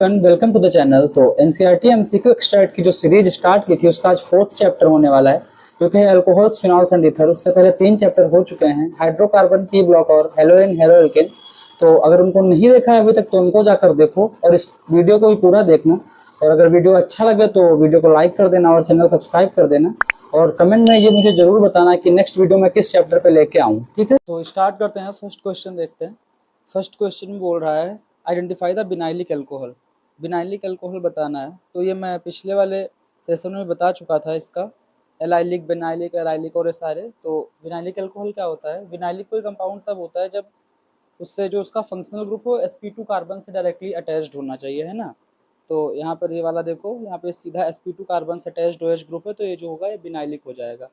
Welcome to the channel. तो NCERT MCQ extract की जो सीरीज स्टार्ट की थी उसका आज 4th चैप्टर होने वाला है, जो कि अल्कोहल्स, फिनॉल्स एंड ईथर। उससे पहले 3 चैप्टर हो चुके हैं, हाइड्रोकार्बन, पी ब्लॉक और हेलोइन हेलोएल्केन। तो अगर उनको नहीं देखा है अभी तक तो उनको जाकर देखो और इस वीडियो को भी पूरा देखना। और अगर वीडियो अच्छा लगे तो वीडियो को लाइक कर देना और चैनल सब्सक्राइब कर देना। और कमेंट में ये मुझे जरूर बताना कि नेक्स्ट वीडियो में किस चैप्टर पे लेके आऊँ। ठीक है, तो स्टार्ट करते हैं। फर्स्ट क्वेश्चन देखते हैं। फर्स्ट क्वेश्चन बोल रहा है identify the vinylic alcohol. Vinylic alcohol बताना है। तो ये मैं पिछले वाले सेशन में बता चुका था इसका, एलाइलिक, बिनाइलिक, एराइलिक और ये सारे। तो बिनाइलिक अल्कोहल क्या होता है? बिनाइलिक कोई कंपाउंड तब होता है जब उससे जो उसका फंक्शनल ग्रुप हो sp2 कार्बन से डायरेक्टली अटैच्ड होना चाहिए, है ना। तो यहाँ पर ये वाला देखो, यहाँ पे सीधा sp2 कार्बन से अटैच्ड OH ग्रुप है, तो ये जो होगा ये बिनाइलिक हो जाएगा।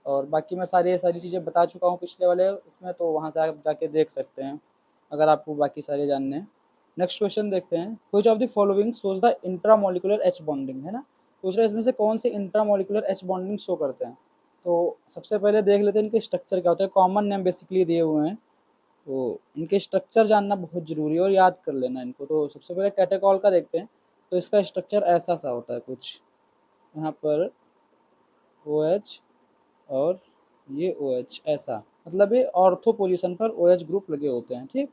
और बाकी मैं सारी चीज़ें बता चुका हूँ पिछले वाले इसमें, तो वहाँ से आप जाके देख सकते हैं अगर आपको बाकी सारे जानने हैं। नेक्स्ट क्वेश्चन देखते हैं। Which of the following shows the intramolecular H bonding, है ना। पूछ रहे इसमें से कौन से इंट्रामोलिकुलर एच बॉन्डिंग शो करते हैं। तो सबसे पहले देख लेते हैं इनके स्ट्रक्चर क्या होते हैं। कॉमन नेम बेसिकली दिए हुए हैं, तो इनके स्ट्रक्चर जानना बहुत ज़रूरी है और याद कर लेना इनको। तो सबसे पहले कैटेकॉल का देखते हैं। तो इसका स्ट्रक्चर ऐसा सा होता है कुछ, यहाँ पर OH और ये OH ऐसा, मतलब ये ऑर्थो पोजीशन पर OH ग्रुप लगे होते हैं, ठीक।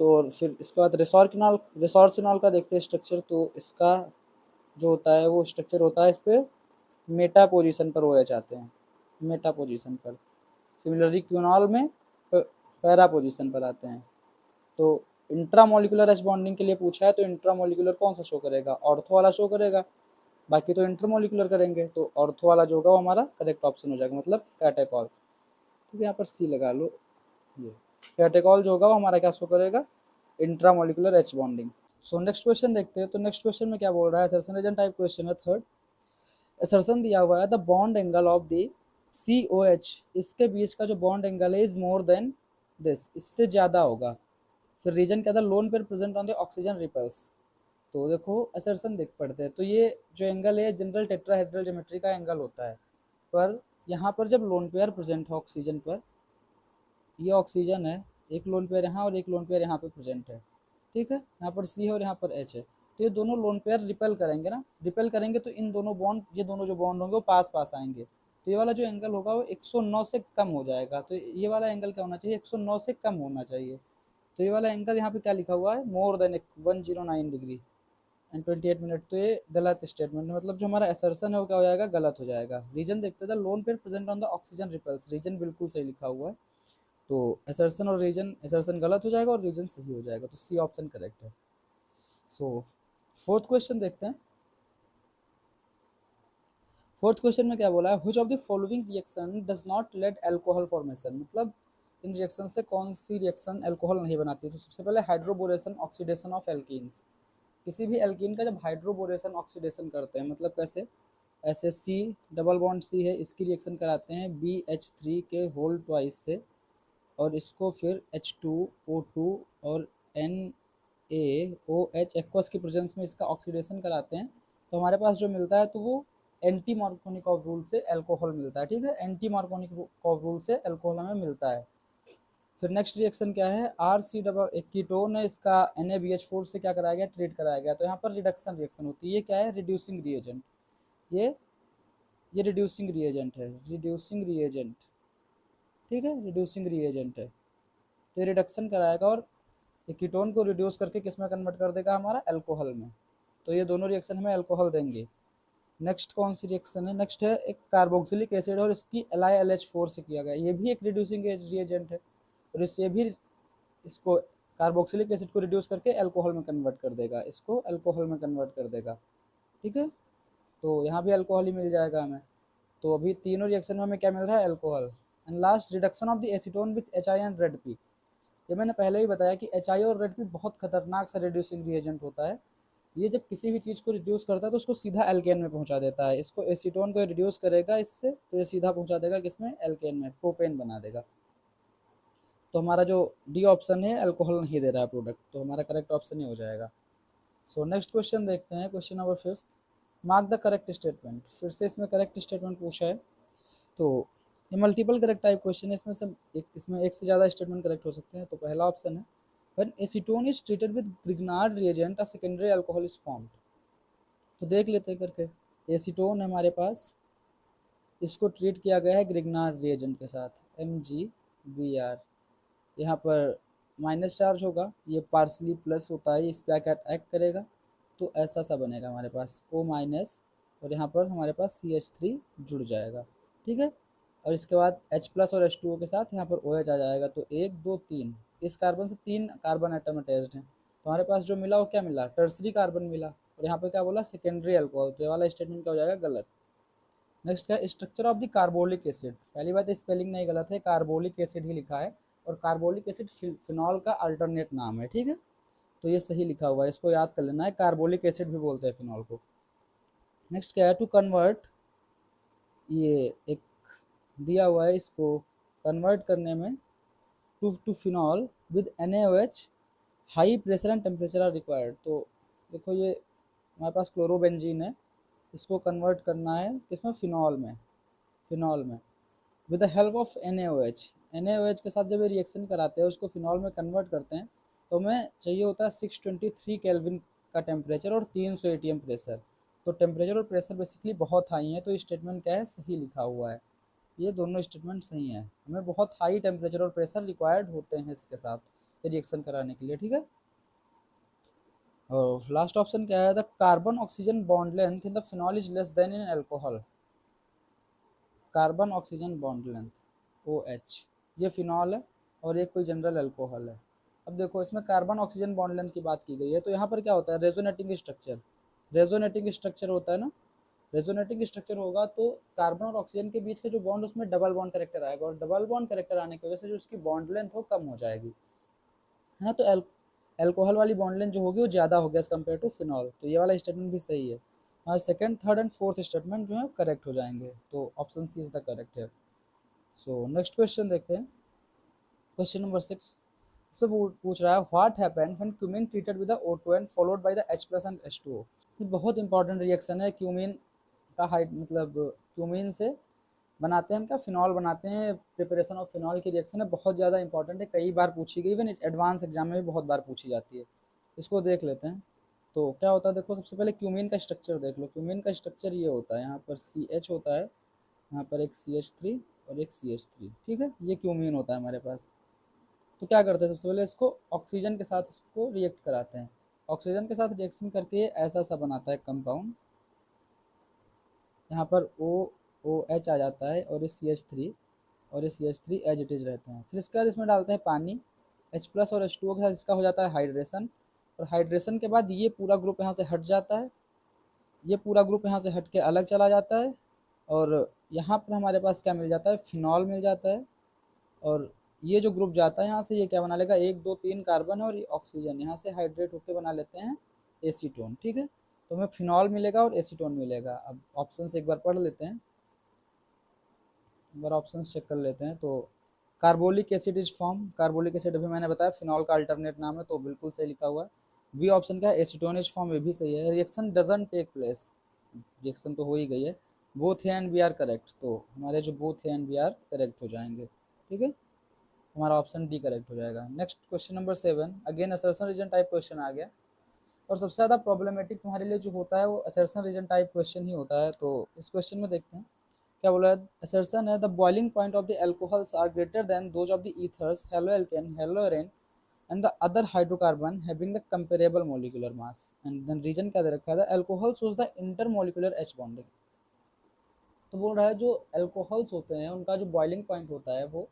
तो फिर इसके बाद रिसोर्सिनॉल का देखते हैं स्ट्रक्चर। तो इसका जो होता है वो स्ट्रक्चर होता है, इस पर मेटा पोजीशन पर OH आते हैं, मेटा पोजीशन पर। सिमिलरली क्यूनॉल में पैरा पोजीशन पर आते हैं। तो इंट्रामोलिकुलर एच बॉन्डिंग के लिए पूछा है, तो इंट्रामोलिकुलर कौन सा शो करेगा? ऑर्थो वाला शो करेगा, बाकी तो इंटरमोलिकुलर करेंगे। तो ऑर्थो वाला जो होगा वो हमारा करेक्ट ऑप्शन हो जाएगा, मतलब कैटेकॉल। ठीक है, यहाँ पर सी लगा लो। ये कैटेकॉल जो होगा वो हमारा क्या शो करेगा? Intramolecular H bonding. So next question देखते हैं। तो नेक्स्ट क्वेश्चन में क्या बोल रहा है? असर्शन रीजन टाइप क्वेश्चन है। थर्ड असर्शन दिया हुआ है the bond angle of the COH, इसके बीच का जो बॉन्ड एंगल है इज मोर देन दिस, इससे ज़्यादा होगा। फिर रीजन क्या था? Lone pair present on the oxygen repels. तो देखो असर्शन देख पढ़ते हैं। तो ये जो एंगल है जनरल टेट्राहेड्रल ज्योमेट्री का एंगल होता है, पर यहाँ पर जब लोन पेयर प्रेजेंट है ऑक्सीजन पर, ये ऑक्सीजन है, एक लोन पेयर यहाँ और एक लोन पेयर यहाँ पे प्रेजेंट है, ठीक है। यहाँ पर C है और यहाँ पर H है। तो ये दोनों लोन पेयर रिपेल करेंगे ना, रिपेल करेंगे तो इन दोनों बॉन्ड, ये दोनों जो बॉन्ड होंगे वो पास पास आएंगे। तो ये वाला जो एंगल होगा वो 109 से कम हो जाएगा। तो ये वाला एंगल क्या होना चाहिए? 109 से कम होना चाहिए। तो ये वाला एंगल यहाँ पे क्या लिखा हुआ है? More than 109 degree and 28 minute. तो ये गलत स्टेटमेंट है, मतलब जो हमारा असर्शन है वो क्या हो जाएगा? गलत हो जाएगा। रीजन देखते थे, lone pair present on the oxygen repels, reason बिल्कुल सही लिखा हुआ है। तो असर्शन और रीजन, असर्शन गलत हो जाएगा और रीजन सही हो जाएगा। तो सी ऑप्शन करेक्ट है। सो फोर्थ क्वेश्चन देखते हैं। फोर्थ क्वेश्चन में क्या बोला है? Which of the following reaction does not lead alcohol formation, मतलब इन रिएक्शन से कौन सी रिएक्शन अल्कोहल नहीं बनाती। तो सबसे पहले हाइड्रोबोरेशन ऑक्सीडेशन ऑफ एल्कीन्स। किसी भी एल्कीन का जब हाइड्रोबोरेशन ऑक्सीडेशन करते हैं, मतलब कैसे? ऐसे C डबल बॉन्ड C है, इसकी रिएक्शन कराते हैं BH3 के होल ट्वाइस से, और इसको फिर H2O2 और NaOH एक्वस की प्रेजेंस में इसका ऑक्सीडेशन कराते हैं। तो हमारे पास जो मिलता है तो वो एंटी मार्कोनिकॉव रूल से अल्कोहल मिलता है, ठीक है। एंटी मार्कोनिकॉव रूल से अल्कोहल हमें मिलता है। फिर नेक्स्ट रिएक्शन क्या है? RC डबल, एक कीटोन है, इसका NaBH4 से क्या कराया गया? ट्रीट कराया गया। तो यहाँ पर रिडक्शन रिएक्शन होती है। ये क्या है? Reducing reagent. ये रिड्यूसिंग रिएजेंट है, रिड्यूसिंग रिएजेंट, ठीक है, रिड्यूसिंग रिएजेंट है। तो ये रिडक्शन कराएगा और कीटोन को रिड्यूस करके किस में कन्वर्ट कर देगा? हमारा अल्कोहल में। तो ये दोनों रिएक्शन हमें अल्कोहल देंगे। नेक्स्ट कौन सी रिएक्शन है? नेक्स्ट है एक कार्बोक्सिलिक एसिड और इसकी LiLH4 से किया गया। ये भी एक रिड्यूसिंग रिएजेंट है, और इससे भी इसको कार्बोक्सिलिक एसिड को रिड्यूस करके अल्कोहल में कन्वर्ट कर देगा, इसको अल्कोहल में कन्वर्ट कर देगा, ठीक है। तो यहाँ भी अल्कोहल ही मिल जाएगा हमें। तो अभी तीनों रिएक्शन में हमें क्या मिल रहा है? Alcohol. And last reduction of the acetone with HI and red P. ये मैंने पहले ही बताया कि HI और रेड पी बहुत खतरनाक सा रिड्यूसिंग रिएजेंट होता है। ये जब किसी भी चीज़ को रिड्यूस करता है तो उसको सीधा एल्केन में पहुंचा देता है। इसको एसीटोन को रिड्यूस करेगा इससे, तो ये सीधा पहुंचा देगा किसमें? एल्केन में, प्रोपेन बना देगा। तो हमारा जो डी ऑप्शन है अल्कोहल नहीं दे रहा है प्रोडक्ट, तो हमारा करेक्ट ऑप्शन ही हो जाएगा। सो नेक्स्ट क्वेश्चन देखते हैं, question number 5th। Mark the correct statement. फिर से इसमें करेक्ट स्टेटमेंट पूछा है। तो ये मल्टीपल करेक्ट टाइप क्वेश्चन है, इसमें से इसमें एक से ज़्यादा स्टेटमेंट करेक्ट हो सकते हैं। तो पहला ऑप्शन है when acetone is treated with Grignard reagent a secondary alcohol is formed. तो देख लेते हैं करके, एसीटोन है हमारे पास, इसको ट्रीट किया गया है ग्रिग्नार्ड रिएजेंट के साथ MgBr। यहाँ पर माइनस चार्ज होगा, ये पार्सली प्लस होता है, इस पे आकर अटैक करेगा, तो ऐसा सा बनेगा हमारे पास O माइनस, और यहाँ पर हमारे पास CH3 जुड़ जाएगा, ठीक है। और इसके बाद H प्लस और H2O के साथ यहाँ पर OH आ जाएगा, तो 1 2 3, इस कार्बन से 3 कार्बन एटम अटैच्ड हैं, तो हमारे पास जो मिला वो क्या मिला, टर्सरी कार्बन मिला। और यहाँ पे क्या बोला, सेकेंडरी अल्कोहल, तो ये वाला स्टेटमेंट क्या हो जाएगा, गलत। नेक्स्ट क्या है, structure of the carbolic acid. पहली बात स्पेलिंग नहीं गलत है, कार्बोलिक एसिड ही लिखा है, और कार्बोलिक एसिड फिनॉल का अल्टरनेट नाम है, ठीक है, तो ये सही लिखा हुआ है, इसको याद कर लेना है, कार्बोलिक एसिड भी बोलते हैं फिनॉल को। नेक्स्ट क्या है, टू कन्वर्ट, ये एक दिया हुआ है, इसको कन्वर्ट करने में to phenol with NaOH high pressure and temperature are required. तो देखो ये हमारे पास क्लोरोबेंजीन है, इसको कन्वर्ट करना है किसमें, फिनॉल में, फिनॉल में with the help of NaOH। NaOH के साथ जब ये रिएक्शन कराते हैं, उसको फिनॉल में कन्वर्ट करते हैं, तो हमें चाहिए होता है 623 केल्विन का टेम्परेचर और 300 ATM प्रेशर। तो टेम्परेचर और प्रेशर बेसिकली बहुत हाई है, तो स्टेटमेंट क्या है, सही लिखा हुआ है, ये दोनों स्टेटमेंट सही हैं, हमें बहुत हाई टेम्परेचर और प्रेशर रिक्वायर्ड होते हैं इसके साथ रिएक्शन कराने के लिए, ठीक है। और लास्ट ऑप्शन क्या है, the carbon oxygen bond length in the phenol is less then in alcohol. Carbon oxygen bond length OH, ये फिनॉल है और ये कोई जनरल अल्कोहल है। अब देखो इसमें कार्बन ऑक्सीजन बॉन्ड लेंथ की बात की गई है, तो यहाँ पर क्या होता है, रेजोनेटिंग स्ट्रक्चर, रेजोनेटिंग स्ट्रक्चर होता है ना, रेजोनेटिंग स्ट्रक्चर होगा तो कार्बन और ऑक्सीजन के बीच का जो बॉन्ड, उसमें डबल बॉन्ड करेक्टर आएगा, और डबल बॉन्ड करेक्टर आने की वजह से जो उसकी बॉन्ड लेंथ हो कम हो जाएगी, है ना। तो अल्कोहल वाली बॉन्ड लेंथ जो होगी वो ज़्यादा होगी एज कम्पेयर टू फिनॉल, तो ये वाला स्टेटमेंट भी सही है। और second, third and fourth statement जो है करेक्ट हो जाएंगे, तो option C is the correct है। सो नेक्स्ट क्वेश्चन देखते हैं, क्वेश्चन नंबर 6। इससे पूछ रहा है, what happened when cumene treated with the O2 and followed by the H plus and H2O। ये बहुत इंपॉर्टेंट रिएक्शन है, क्यूमीन का हाइड मतलब क्यूमीन से बनाते हैं हम क्या, फिनॉल बनाते हैं, प्रिपरेशन ऑफ फिनॉल की रिएक्शन है, बहुत ज़्यादा इंपॉर्टेंट है, कई बार पूछी गई, इवन एडवांस एग्जाम में भी बहुत बार पूछी जाती है। इसको देख लेते हैं, तो क्या होता है, देखो सबसे पहले क्यूमीन का स्ट्रक्चर देख लो। क्यूमीन का स्ट्रक्चर ये होता है, यहाँ पर CH होता है, यहाँ पर एक CH3 और एक CH3, ठीक है, ये क्यूमीन होता है हमारे पास। तो क्या करते हैं, सबसे पहले इसको ऑक्सीजन के साथ इसको रिएक्ट कराते हैं, ऑक्सीजन के साथ रिएक्शन करके ये ऐसा सा बनाता है कंपाउंड, यहाँ पर OH आ जाता है, और ये CH3 और ये CH3 एज इट इज रहते हैं। फिर इसके बाद इसमें डालते हैं पानी, H प्लस और H2O के साथ इसका हो जाता है हाइड्रेशन, और हाइड्रेशन के बाद ये पूरा ग्रुप यहाँ से हट जाता है, ये पूरा ग्रुप यहाँ से हट के अलग चला जाता है, और यहाँ पर हमारे पास क्या मिल जाता है, फिनॉल मिल जाता है। और ये जो ग्रुप जाता है यहाँ से, ये क्या बना लेगा, 1 2 3 कार्बन और ये ऑक्सीजन यहाँ से हाइड्रेट होकर बना लेते हैं एसीटोन, ठीक है। तो हमें फिनॉल मिलेगा और एसीटोन मिलेगा। अब ऑप्शन से एक बार पढ़ लेते हैं, एक बार ऑप्शन चेक कर लेते हैं। तो carbolic acid is form, carbolic acid अभी मैंने बताया फिनॉल का अल्टरनेट नाम है, तो बिल्कुल सही लिखा हुआ है। बी ऑप्शन क्या है, एसीटोन इज फॉर्म, ये भी सही है। Reaction doesn't take place, reaction तो हो ही गई है। Both A and B are correct, तो हमारे जो both A and B are correct हो जाएंगे, ठीक है, हमारा ऑप्शन डी करेक्ट हो जाएगा। Next question number 7, again assertion reason type question आ गया, और सबसे ज़्यादा प्रॉब्लमेटिक तुम्हारे लिए जो होता है वो असर्शन रीजन टाइप क्वेश्चन ही होता है। तो इस क्वेश्चन में देखते हैं क्या बोला है। असर्शन है, the boiling point of the alcohols are greater than those of the ethers, haloalkane, haloarene and the other hydrocarbon having the comparable molecular mass, and then reason क्या दे रखा है, alcohol shows the intermolecular H bonding. तो बोल रहा है जो alcohols होते हैं उनका जो बॉइलिंग पॉइंट होता है वो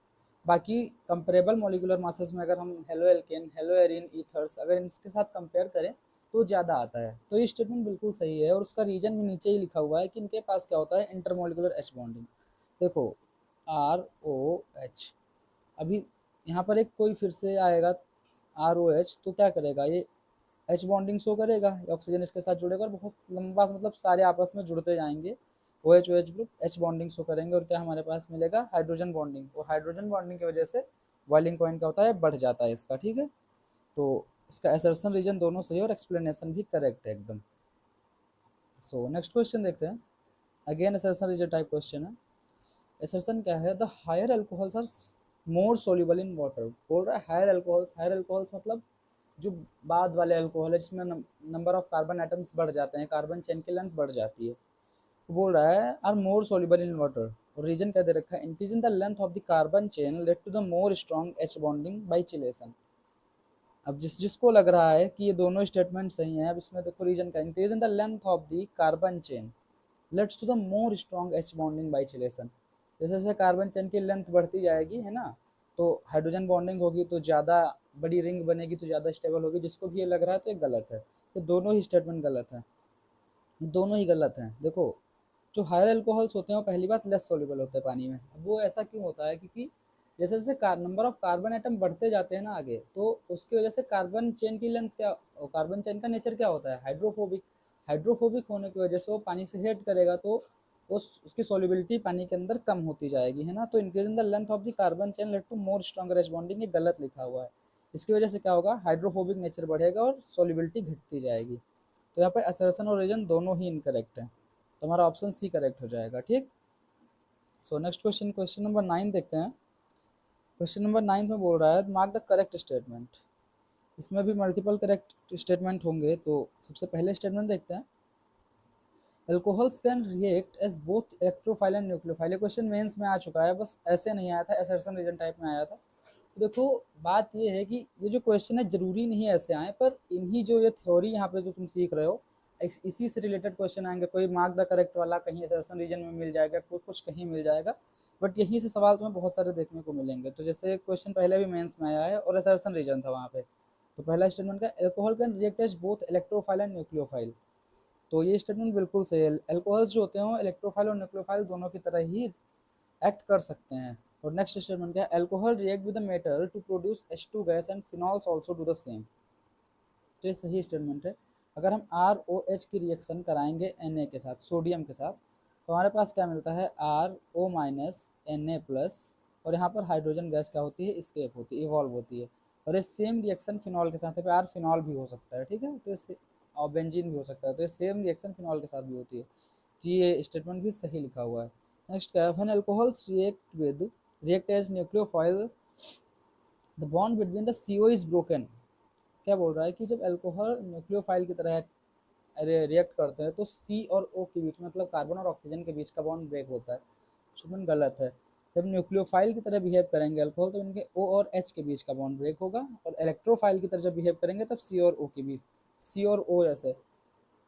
बाकी कंपेरेबल मॉलिक्यूलर मासेस में, अगर हम हेलोएल्केन, हेलोएरिन, ईथर्स अगर इनके साथ कंपेयर करें तो ज़्यादा आता है। तो ये स्टेटमेंट बिल्कुल सही है, और उसका रीजन भी नीचे ही लिखा हुआ है कि इनके पास क्या होता है, इंटरमॉलिक्यूलर H बॉन्डिंग। देखो ROH, अभी यहाँ पर एक कोई फिर से आएगा ROH, तो क्या करेगा, ये H बॉन्डिंग शो करेगा, ऑक्सीजन इसके साथ जुड़ेगा और बहुत लंबा, मतलब सारे आपस में जुड़ते जाएंगे, OH group H bonding show करेंगे, और क्या हमारे पास मिलेगा, हाइड्रोजन बॉन्डिंग, और हाइड्रोजन बॉन्डिंग की वजह से बॉइलिंग पॉइंट क्या होता है, बढ़ जाता है इसका, ठीक है। तो इसका असर्शन रीजन दोनों सही और एक्सप्लेनेशन भी करेक्ट है एकदम। सो नेक्स्ट क्वेश्चन देखते हैं, again assertion reason type question है। असर्शन क्या है, the higher alcohols are more soluble in water, बोल रहा है हायर अल्कोहल्स, हायर अल्कोहल्स मतलब जो बाद वाले अल्कोहल है जिसमें नंबर ऑफ कार्बन एटम्स बढ़ जाते हैं, कार्बन चेन की लेंथ बढ़ जाती है। तो बोल रहा है are more soluble in water, और रीजन क्या दे रखा है, increasing the length of the carbon chain lead to the more strong H bonding by chelation. अब जिसको लग रहा है कि ये दोनों स्टेटमेंट सही हैं, अब इसमें देखो रीजन का, increase in the length of the carbon chain leads to the more strong H bonding by chelation. जैसे जैसे कार्बन चेन की लेंथ बढ़ती जाएगी है ना, तो हाइड्रोजन बॉन्डिंग होगी तो ज़्यादा बड़ी रिंग बनेगी तो ज़्यादा स्टेबल होगी। जिसको भी ये लग रहा है तो ये गलत है, ये दोनों ही स्टेटमेंट गलत है, ये दोनों ही गलत हैं। देखो जो हायर अल्कोहल्स होते हैं वो पहली बात लेस सोल्यूबल होते हैं पानी में। अब वो ऐसा क्यों होता है, क्योंकि जैसे जैसे नंबर ऑफ कार्बन एटम बढ़ते जाते हैं ना आगे, तो उसकी वजह से कार्बन चेन की लेंथ क्या, कार्बन चेन का नेचर क्या होता है, हाइड्रोफोबिक। हाइड्रोफोबिक होने की वजह से वो पानी से हेट करेगा, तो उसकी सॉल्युबिलिटी पानी के अंदर कम होती जाएगी, है ना। तो increasing the length of the carbon chain lead to more stronger H bonding, ये गलत लिखा हुआ है। इसकी वजह से क्या होगा, हाइड्रोफोबिक नेचर बढ़ेगा और सॉल्युबिलिटी घटती जाएगी। तो यहाँ पर असर्शन और रीजन दोनों ही इनकरेक्ट है, तो हमारा ऑप्शन सी करेक्ट हो जाएगा। ठीक, so next question, question number 9 देखते हैं। क्वेश्चन नंबर 9 में बोल रहा है मार्क द करेक्ट स्टेटमेंट। इसमें भी मल्टीपल करेक्ट स्टेटमेंट होंगे, तो सबसे पहले स्टेटमेंट देखते हैं, alcohols can react as both electrophile and nucleophile. Question mains में आ चुका है, बस ऐसे नहीं आया था, असर्शन रीजन टाइप में आया था। तो देखो बात ये है कि ये जो क्वेश्चन है जरूरी नहीं ऐसे आए, पर इन्हीं जो ये थ्योरी यहाँ पे जो तुम सीख रहे हो इसी से रिलेटेड क्वेश्चन आएंगे। कोई मार्क द करेक्ट वाला कहीं असर्शन रीजन में मिल जाएगा, कुछ कहीं मिल जाएगा, बट यहीं से सवाल तुम्हें बहुत सारे देखने को मिलेंगे। तो जैसे क्वेश्चन पहले भी मेंस में आया है और असर्शन रीजन था वहाँ पे, तो पहला स्टेटमेंट का alcohol can react as both electrophile and nucleophile, तो ये स्टेटमेंट बिल्कुल सही है। अल्कोहल्स जो होते हैं इलेक्ट्रोफाइल और न्यूक्लियोफाइल दोनों की तरह ही एक्ट कर सकते हैं। और नेक्स्ट स्टेटमेंट क्या है, alcohol react with the metal to produce H2 gas and phenols also do the same, तो ये सही स्टेटमेंट है। अगर हम ROH की रिएक्शन कराएंगे Na के साथ, सोडियम के साथ, तो हमारे पास क्या मिलता है, RO माइनस Na प्लस, और यहाँ पर हाइड्रोजन गैस क्या होती है, एस्केप होती है, इवॉल्व होती है। और ये सेम रिएक्शन फिनॉल के साथ है, आर फिनॉल भी हो सकता है, ठीक है, तो इससे और बेंजीन भी हो सकता है, तो ये सेम रिएक्शन फिनॉल के साथ भी होती है। जी ये स्टेटमेंट भी सही लिखा हुआ है। नेक्स्ट क्या है, when alcohols react as nucleophile the bond between the CO is broken. क्या बोल रहा है कि जब अल्कोहल न्यूक्लियोफाइल की तरह रिएक्ट करते हैं तो C और O के बीच, मतलब कार्बन और ऑक्सीजन के बीच का बॉन्ड ब्रेक होता है। स्टेटमेंट गलत है। जब न्यूक्लियोफाइल की तरह बिहेव करेंगे अल्कोहल, तो इनके O और H के बीच का बॉन्ड ब्रेक होगा, और इलेक्ट्रोफाइल की तरह जब बिहेव करेंगे तब C और O के बीच, C और O जैसे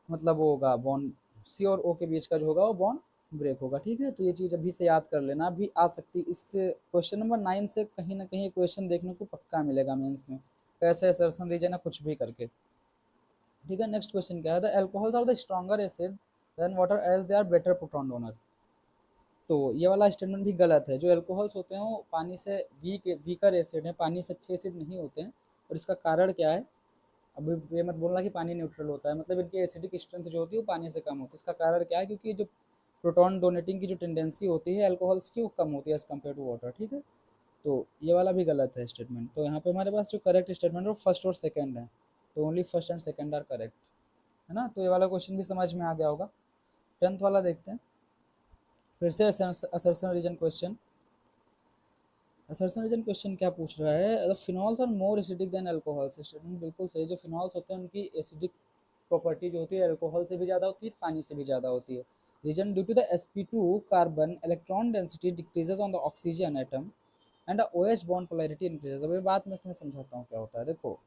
मतलब वो होगा बॉन्ड, C और O के बीच का जो होगा वो बॉन्ड ब्रेक होगा। ठीक है, तो ये चीज़ अभी से याद कर लेना, अभी आ सकती इससे क्वेश्चन नंबर 9 से कहीं ना कहीं क्वेश्चन देखने को पक्का मिलेगा मेंस में, कैसे असर्शन रीजन है कुछ भी करके। ठीक है, नेक्स्ट क्वेश्चन क्या है, the alcohols are the stronger acid than water as they are better proton donor. तो ये वाला स्टेटमेंट भी गलत है। जो एल्कोहल्स होते हैं वो पानी से वीकर एसिड है, पानी से अच्छे एसिड नहीं होते हैं। और इसका कारण क्या है, अब ये मत बोलना कि पानी न्यूट्रल होता है, मतलब इनकी एसिडिक स्ट्रेंथ जो होती है वो पानी से कम होती है। इसका कारण क्या है, क्योंकि जो प्रोटॉन डोनेटिंग की जो टेंडेंसी होती है एल्कोहल्स की वो कम होती है एज कम्पेयर टू वाटर। ठीक है, तो ये वाला भी गलत है स्टेटमेंट। तो यहाँ पे हमारे पास जो करेक्ट स्टेटमेंट है वो फर्स्ट और सेकंड है, तो only first and second are correct, है ना। तो ये वाला क्वेश्चन भी समझ में आ गया होगा। 10th वाला देखते हैं, फिर से assertion reason question. Assertion reason question क्या पूछ रहा है, the phenols are more acidic than alcohols. Statement बिल्कुल सही। जो फिनॉल्स होते हैं उनकी एसिडिक प्रॉपर्टी जो होती है अल्कोहल से भी ज़्यादा होती है, पानी से भी ज़्यादा होती है। Reason due to the sp2 carbon electron density decreases on the oxygen atom and OH bond polarity increases. अब ये बात मैं तुम्हें समझाता हूँ क्या होता है। देखो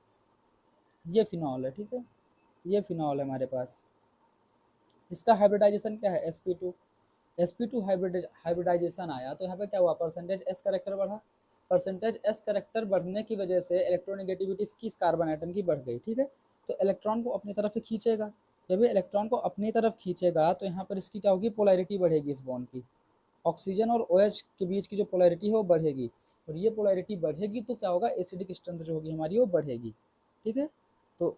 ये फिनॉल है, ठीक है, ये फिनॉल है हमारे पास, इसका हाइब्रिडाइजेशन क्या है, sp2 हाइब्रिडाइजेशन आया, तो यहाँ पे क्या हुआ, परसेंटेज S करेक्टर बढ़ा। परसेंटेज S करेक्टर बढ़ने की वजह से इलेक्ट्रोनेगेटिविटी किस कार्बन एटम की बढ़ गई। ठीक है, तो इलेक्ट्रॉन को अपनी तरफ ही खींचेगा। जब ये इलेक्ट्रॉन को अपनी तरफ खींचेगा तो यहाँ पर इसकी क्या होगी, पोलैरिटी बढ़ेगी इस बॉन्ड की। ऑक्सीजन और OH के बीच की जो पोलैरिटी है वो बढ़ेगी, और ये पोलैरिटी बढ़ेगी तो क्या होगा, एसिडिक स्ट्रेंथ जो होगी हमारी वो बढ़ेगी। ठीक है, तो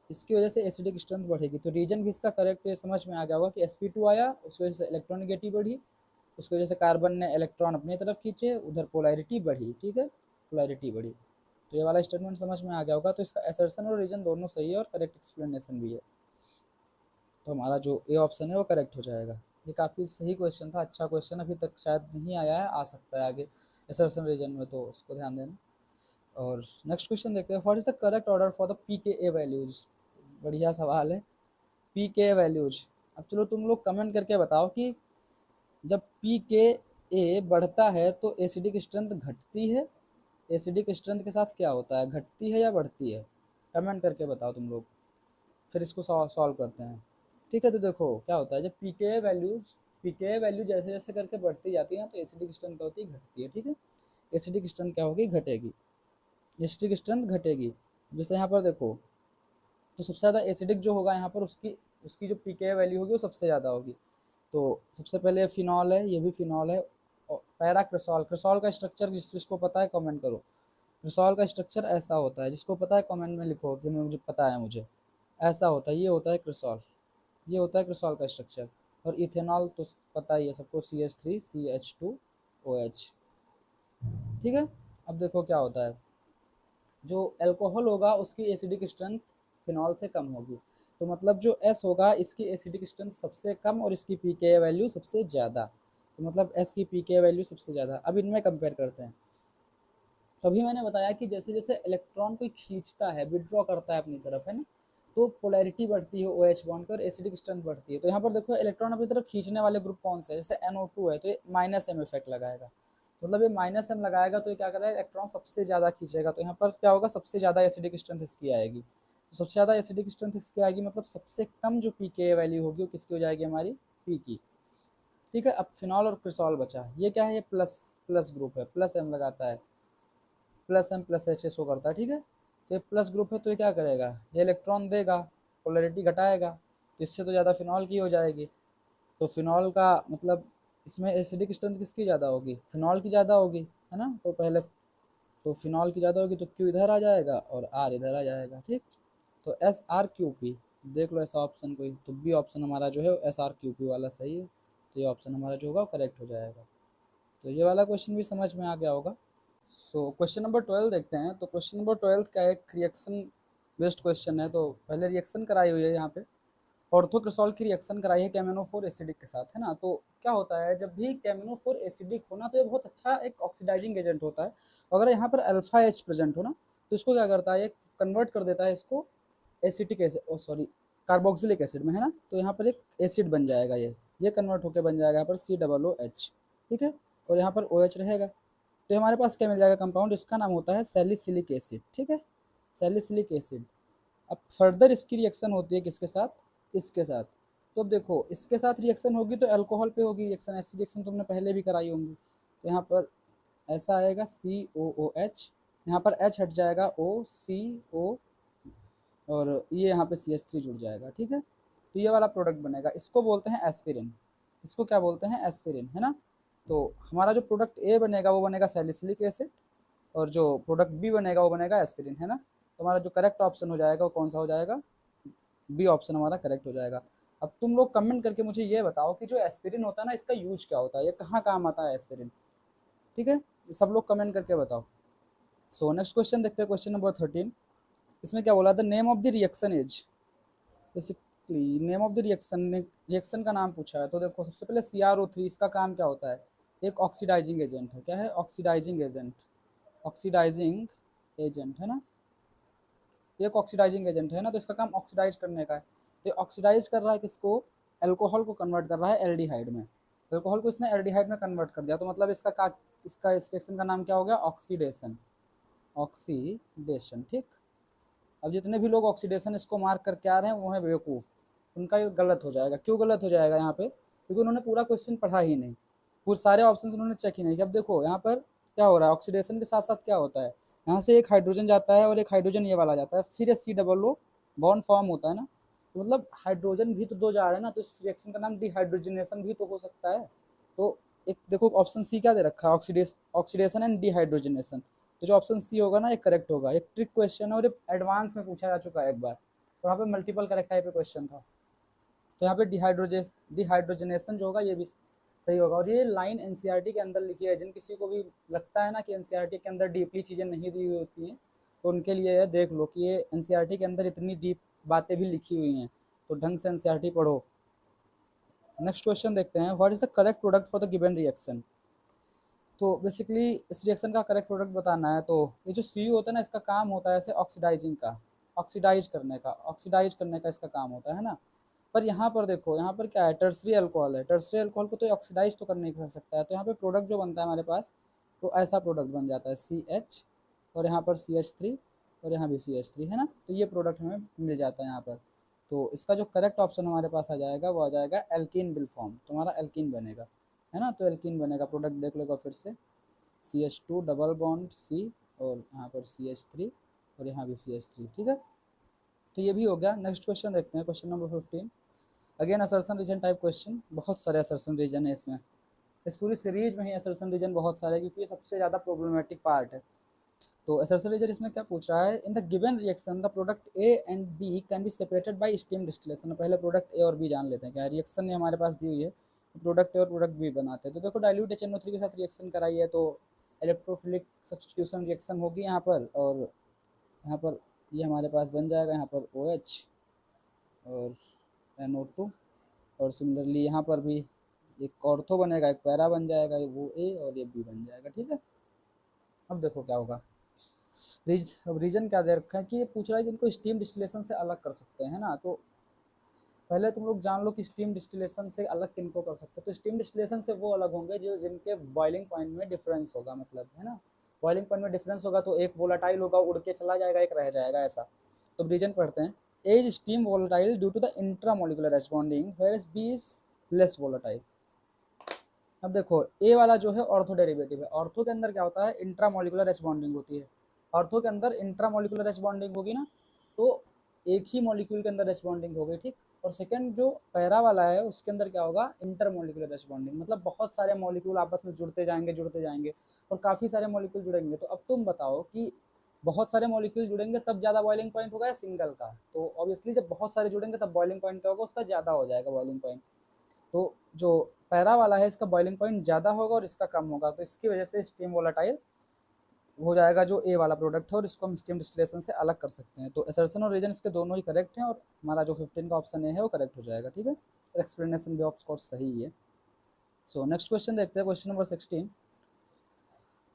इसकी वजह से एसिडिक स्ट्रेंथ बढ़ेगी। तो रीजन भी इसका करेक्ट समझ में आ गया होगा कि sp2 आया, उसकी वजह से इलेक्ट्रॉनिगेटिव बढ़ी, उसकी वजह से कार्बन ने इलेक्ट्रॉन अपनी तरफ खींचे, उधर पोलैरिटी बढ़ी। ठीक है, पोलैरिटी बढ़ी, तो ये वाला स्टेटमेंट समझ में आ गया होगा। तो इसका असर्शन और रीजन दोनों सही है और करेक्ट एक्सप्लेनेशन भी है, तो हमारा जो ए ऑप्शन है वो करेक्ट हो जाएगा। ये काफ़ी सही क्वेश्चन था, अच्छा क्वेश्चन, अभी तक शायद नहीं आया है, आ सकता है आगे। एसर्शन रीजन में, तो उसको ध्यान देना। और नेक्स्ट क्वेश्चन देखते हैं, what is the correct order for the pKa values. बढ़िया सवाल है, पीके वैल्यूज। अब चलो तुम लोग कमेंट करके बताओ कि जब पीके बढ़ता है तो एसिडिक स्ट्रेंथ घटती है, एसिडिक स्ट्रेंथ के साथ क्या होता है, घटती है या बढ़ती है? कमेंट करके बताओ तुम लोग, फिर इसको सॉल्व करते हैं। ठीक है, तो देखो क्या होता है, जब पीके वैल्यू जैसे जैसे करके बढ़ती जाती है तो एसिडिक स्ट्रेंथ क्या होती है, घटती है। ठीक है, एसिडिक स्ट्रेंथ क्या होगी, घटेगी, एसिडिक स्ट्रेंथ घटेगी। जैसे यहाँ पर देखो, तो सबसे ज़्यादा एसिडिक जो होगा यहाँ पर उसकी उसकी जो पीके वैल्यू होगी वो सबसे ज़्यादा होगी। तो सबसे पहले फिनॉल है, ये भी फिनॉल है। और पैरा क्रिसॉल, क्रिसॉल का स्ट्रक्चर जिसको पता है कमेंट करो। क्रिसॉल का स्ट्रक्चर ऐसा होता है, जिसको पता है कमेंट में लिखो कि मुझे पता है, मुझे ऐसा होता है, ये होता है क्रिसॉल, ये होता है क्रिसॉल का स्ट्रक्चर। और इथेनॉल तो पता ही है सबको, CH3CH2OH। ठीक है, अब देखो क्या होता है, जो अल्कोहल होगा उसकी एसिडिक स्ट्रेंथ फिनॉल से कम होगी। तो मतलब जो एस होगा इसकी एसिडिक स्ट्रेंथ सबसे कम और इसकी पीके वैल्यू सबसे ज़्यादा। तो मतलब एस की पीके वैल्यू सबसे ज़्यादा। अब इनमें कंपेयर करते हैं। तो अभी मैंने बताया कि जैसे जैसे इलेक्ट्रॉन कोई खींचता है, विड्रॉ करता है अपनी तरफ, है ना, तो पोलैरिटी बढ़ती है OH बॉन्ड की और एसिडिक स्ट्रेंथ बढ़ती है। तो यहाँ पर देखो इलेक्ट्रॉन अपनी तरफ खींचने वाले ग्रुप कौन से है, जैसे NO2 है तो ये -M इफेक्ट लगाएगा। मतलब ये -M लगाएगा तो ये क्या कर रहा है, इलेक्ट्रॉन सबसे ज़्यादा खींचेगा। तो यहाँ पर क्या होगा, सबसे ज़्यादा एसिडिक स्ट्रेंथ इसकी आएगी। तो सबसे ज़्यादा एसिडिक स्ट्रेंथ इसकी आएगी, मतलब सबसे कम जो पीके वैल्यू होगी वो किसकी हो जाएगी, हमारी पी की। ठीक है, अब फिनॉल और क्रिसॉल बचा, ये क्या है, ये प्लस प्लस ग्रुप है, +M लगाता है, +M+H शो करता है। ठीक है, तो ये प्लस ग्रुप है तो ये क्या करेगा, ये इलेक्ट्रॉन देगा, पोलैरिटी घटाएगा, तो इससे तो ज़्यादा फिनॉल की हो जाएगी। तो फिनॉल का मतलब इसमें एसिडिक स्ट्रेंथ किसकी ज़्यादा होगी, फिनॉल की ज़्यादा होगी, है ना। तो पहले तो फिनॉल की ज़्यादा होगी तो Q इधर आ जाएगा और R इधर आ जाएगा। ठीक, तो SRQP देख लो ऐसा ऑप्शन कोई, तो बी ऑप्शन हमारा जो है SRQP वाला सही है। तो ये ऑप्शन हमारा जो होगा करेक्ट हो जाएगा। तो ये वाला क्वेश्चन भी समझ में आ गया होगा। सो क्वेश्चन नंबर 12 देखते हैं। तो क्वेश्चन नंबर 12 का एक रिएक्शन बेस्ड क्वेश्चन है। तो पहले रिएक्शन कराई हुई है यहाँ पे, ऑर्थोक्रिसॉल की रिएक्शन कराई है कैमिनोफोर एसिडिक के साथ, है ना। तो क्या होता है, जब भी कैमिनोफोर एसिडिक होना तो ये बहुत अच्छा एक ऑक्सीडाइजिंग एजेंट होता है। अगर यहाँ पर अल्फा H प्रेजेंट हो ना, तो इसको क्या करता है, ये कन्वर्ट कर देता है इसको acetic acid, sorry carboxylic acid में, है ना। तो यहाँ पर एक एसिड बन जाएगा, ये कन्वर्ट होकर बन जाएगा यहाँ पर COOH। ठीक है, और यहाँ पर OH रहेगा। तो हमारे पास क्या मिल जाएगा कंपाउंड, इसका नाम होता है सैलिसिलिक एसिड। ठीक है, सैलिसिलिक एसिड। अब फर्दर इसकी रिएक्शन होती है किसके साथ, इसके साथ। तो अब देखो इसके साथ रिएक्शन होगी तो अल्कोहल पे होगी रिएक्शन, ऐसी रिएक्शन तुमने पहले भी कराई होंगी। तो यहाँ पर ऐसा आएगा COOH, यहाँ पर H हट जाएगा OCO, और ये यहाँ पे CH3 जुड़ जाएगा। ठीक है, तो ये वाला प्रोडक्ट बनेगा, इसको बोलते हैं एस्पिरिन। इसको क्या बोलते हैं, एस्पिरिन, है ना। तो हमारा जो प्रोडक्ट ए बनेगा वो बनेगा सैलिसिलिक एसिड, और जो प्रोडक्ट बी बनेगा वो बनेगा एस्पिरिन, है ना। तो हमारा जो करेक्ट ऑप्शन हो जाएगा वो कौन सा हो जाएगा, बी ऑप्शन हमारा करेक्ट हो जाएगा। अब तुम लोग कमेंट करके मुझे ये बताओ कि जो एस्पिरिन होता है ना, इसका यूज क्या होता है, ये कहाँ काम आता है एस्पिरिन। ठीक है, सब लोग कमेंट करके बताओ। सो नेक्स्ट क्वेश्चन देखते हैं, क्वेश्चन नंबर 13। इसमें क्या बोला, the name of the reaction is, basically name of the reaction ने रिएक्शन का नाम पूछा है। तो देखो सबसे पहले CrO3, इसका काम क्या होता है, एक ऑक्सीडाइजिंग एजेंट है। क्या है, ऑक्सीडाइजिंग एजेंट, ऑक्सीडाइजिंग एजेंट, है ना। एक ऑक्सीडाइजिंग एजेंट है ना, तो इसका काम ऑक्सीडाइज करने का है। तो ऑक्सीडाइज कर रहा है किसको, अल्कोहल को कन्वर्ट कर रहा है एल्डिहाइड में। अल्कोहल को इसने एल्डिहाइड में कन्वर्ट कर दिया, तो मतलब इसका इस रिएक्शन का नाम क्या हो गया, ऑक्सीडेशन, ऑक्सीडेशन। ठीक, अब जितने भी लोग ऑक्सीडेशन इसको मार्क करके आ रहे हैं वो है बेवकूफ़, उनका ये गलत हो जाएगा। क्यों गलत हो जाएगा यहाँ पे, क्योंकि उन्होंने पूरा क्वेश्चन पढ़ा ही नहीं, पूरे सारे ऑप्शन उन्होंने चेक ही नहीं किया। अब देखो यहाँ पर क्या हो रहा है, ऑक्सीडेशन के साथ साथ क्या होता है, यहाँ से एक हाइड्रोजन जाता है और एक हाइड्रोजन ये वाला जाता है, फिर COO बॉन्ड फॉर्म होता है ना। तो मतलब हाइड्रोजन भी तो दो जा रहे हैं ना, तो इस रिएक्शन का नाम डिहाइड्रोजनेशन भी तो हो सकता है। तो एक देखो ऑप्शन सी क्या दे रखा है, ऑक्सीडेशन एंड डिहाइड्रोजनेशन। तो जो ऑप्शन सी होगा ना ये करेक्ट होगा। एक ट्रिक क्वेश्चन है और एडवांस में पूछा जा चुका है एक बार, तो वहाँ पे मल्टीपल करेक्ट टाइप का क्वेश्चन था। तो यहाँ पे डिहाइड्रोजनेशन जो होगा ये भी सही होगा। और ये लाइन एनसीईआरटी के अंदर लिखी है, जिन किसी को भी लगता है ना कि एनसीईआरटी के अंदर डीपली चीज़ें नहीं दी हुई होती हैं, तो उनके लिए देख लो कि ये एनसीईआरटी के अंदर इतनी डीप बातें भी लिखी हुई हैं, तो ढंग से एनसीईआरटी पढ़ो। नेक्स्ट क्वेश्चन देखते हैं, what is the correct product for the given reaction. तो बेसिकली इस रिएक्शन का करेक्ट प्रोडक्ट बताना है। तो ये जो सी होता है ना, इसका काम होता है ऐसे ऑक्सीडाइजिंग का, ऑक्सीडाइज करने का इसका काम होता है ना। पर यहाँ पर देखो, यहाँ पर क्या है, टर्सरी अल्कोहल है। टर्सरी अल्कोहल को तो ऑक्सीडाइज तो कर नहीं कर सकता है, तो यहाँ पे प्रोडक्ट जो बनता है हमारे पास, तो ऐसा प्रोडक्ट बन जाता है CH, और यहाँ पर CH3, और यहाँ भी CH3 है ना। तो ये प्रोडक्ट हमें मिल जाता है यहाँ पर। तो इसका जो करेक्ट ऑप्शन हमारे पास आ जाएगा वो आ जाएगा एल्कीन बिल फॉर्म, तुम्हारा एल्कीन बनेगा, है ना। तो एल्कीन बनेगा, प्रोडक्ट देख लेगा फिर से, CH2 डबल बॉन्ड C, और यहाँ पर CH3, और यहाँ भी CH3, ठीक है। तो ये भी हो गया। नेक्स्ट क्वेश्चन देखते हैं, question number 15। Again assertion reason type question, बहुत सारे असर्शन रीजन है इसमें, इस पूरी सीरीज में ही असर्शन रीजन बहुत सारे हैं, क्योंकि ये सबसे ज़्यादा प्रॉब्लमेटिक पार्ट है। तो असर्शन रीजन इसमें क्या पूछ रहा है, in the given reaction the product A and B can be separated by steam distillation. पहले प्रोडक्ट ए और बी जान लेते हैं, क्या रिएक्शन हमारे पास दी हुई है, प्रोडक्ट ए और प्रोडक्ट बी बनाते हैं। तो देखो डाइल्यूट HNO3 के साथ रिएक्शन कराई है, तो इलेक्ट्रोफिलिक सब्स्टिट्यूशन रिएक्शन होगी यहाँ पर, और यहाँ पर ये हमारे पास बन जाएगा यहाँ पर OH और NO2, और सिमिलरली यहाँ पर भी एक ऑर्थो बनेगा, एक पैरा बन जाएगा, वो ए और ये बी बन जाएगा, ठीक है। अब देखो क्या होगा, अब रीजन क्या दे रखा है कि ये पूछ रहा है कि इनको स्टीम डिस्टिलेशन से अलग कर सकते हैं ना। तो पहले तुम लोग जान लो कि स्टीम डिस्टिलेशन से अलग किनको कर सकते हैं। तो स्टीम डिस्टिलेशन से वो अलग होंगे जो जिनके बॉइलिंग पॉइंट में डिफरेंस होगा, मतलब है ना, बॉइलिंग पॉइंट में डिफरेंस होगा, तो एक वोलाटाइल होगा, उड़ के चला जाएगा, एक रह जाएगा, ऐसा। तो रीजन पढ़ते हैं, A is steam volatile due to the intramolecular responding where is B is less volatile. अब देखो ए वाला जो है ऑर्थो डेरिवेटिव है, ऑर्थो के अंदर क्या होता है, इंट्रामोलिकुलर रेस्पॉन्डिंग होती है। ऑर्थो के अंदर इंट्रामोलिकुलर रेस्पॉन्डिंग होगी ना, तो एक ही मॉलिक्यूल के अंदर रेस्पॉन्डिंग होगी, ठीक। और सेकंड जो पैरा वाला है उसके अंदर क्या होगा, इंटरमोलिकुलर रेस्पॉन्डिंग, मतलब बहुत सारे मॉलिक्यूल आपस में जुड़ते जाएंगे और काफ़ी सारे मॉलिक्यूल जुड़ेंगे। तो अब तुम बताओ कि बहुत सारे मॉलिक्यूल जुड़ेंगे तब ज़्यादा बॉइलिंग पॉइंट होगा या सिंगल का। तो ऑब्वियसली जब बहुत सारे जुड़ेंगे तब बॉइलिंग पॉइंट क्या होगा, उसका ज़्यादा हो जाएगा बॉइलिंग पॉइंट। तो जो पैरा वाला है इसका बॉइलिंग पॉइंट ज़्यादा होगा और इसका कम होगा, तो इसकी वजह से स्टीम वोलाटाइल हो जाएगा जो ए वाला प्रोडक्ट है, और इसको हम स्टीम डिस्टिलेशन से अलग कर सकते हैं। तो असर्शन और रीजन इसके दोनों ही करेक्ट हैं, और हमारा जो 15 का ऑप्शन है वो करेक्ट हो जाएगा, ठीक है। एक्सप्लेनेशन भी ऑफ कोर्स सही है। सो नेक्स्ट क्वेश्चन देखते हैं, क्वेश्चन नंबर 16।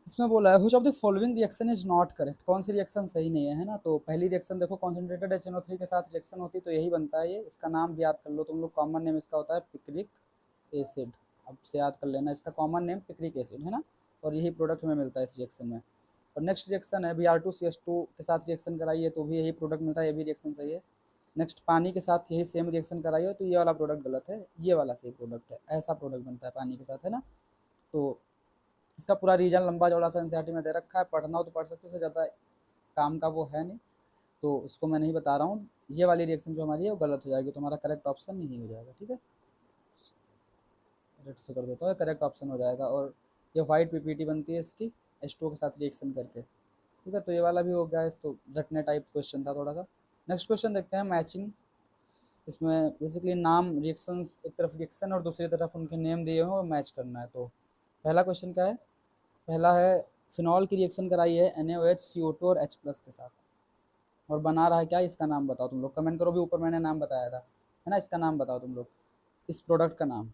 इसमें बोला है which of the following reaction is not correct, कौन सी रिएक्शन सही नहीं है ना। तो पहली रिएक्शन देखो, कॉन्सेंट्रेटेड HNO3 के साथ रिएक्शन होती है, तो यही बनता है ये। इसका नाम भी याद कर लो तुम लोग, कॉमन नेम इसका होता है पिक्रिक एसिड। अब से याद कर लेना, इसका कॉमन नेम पिक्रिक एसिड है ना, और यही प्रोडक्ट हमें मिलता है इस रिएक्शन में। और नेक्स्ट रिएक्शन है Br2CH2 के साथ रिएक्शन कराइए तो भी यही प्रोडक्ट मिलता है, ये भी रिएक्शन सही है। नेक्स्ट पानी के साथ यही सेम रिएक्शन कराइए तो ये वाला प्रोडक्ट गलत है, ये वाला सही प्रोडक्ट है, ऐसा प्रोडक्ट बनता है पानी के साथ, है ना। तो इसका पूरा रीजन लंबा चौड़ा सा एनसीईआरटी में दे रखा है, पढ़ना हो तो पढ़ सकते हो, ज़्यादा काम का वो है नहीं, तो उसको मैं नहीं बता रहा हूँ। ये वाली रिएक्शन जो हमारी है वो गलत हो जाएगी, तो हमारा करेक्ट ऑप्शन नहीं हो जाएगा, ठीक है। रेड से कर देता हूँ, करेक्ट ऑप्शन हो जाएगा। और ये वाइट पीपीटी बनती है इसकी H2O के साथ रिएक्शन करके, ठीक है। तो ये वाला भी हो गया, इस तो रटने टाइप क्वेश्चन था थोड़ा सा। नेक्स्ट क्वेश्चन देखते हैं, मैचिंग। इसमें बेसिकली नाम रिएक्शन, एक तरफ रिएक्शन और दूसरी तरफ उनके नेम दिए हुए मैच करना है। तो पहला क्वेश्चन क्या है, पहला है फिनॉल की रिएक्शन कराई है NaOH CO2 और H+ के साथ, और बना रहा है क्या, इसका नाम बताओ तुम लोग, कमेंट करो भी, ऊपर मैंने नाम बताया था, है ना। इसका नाम बताओ तुम लोग, इस प्रोडक्ट का नाम,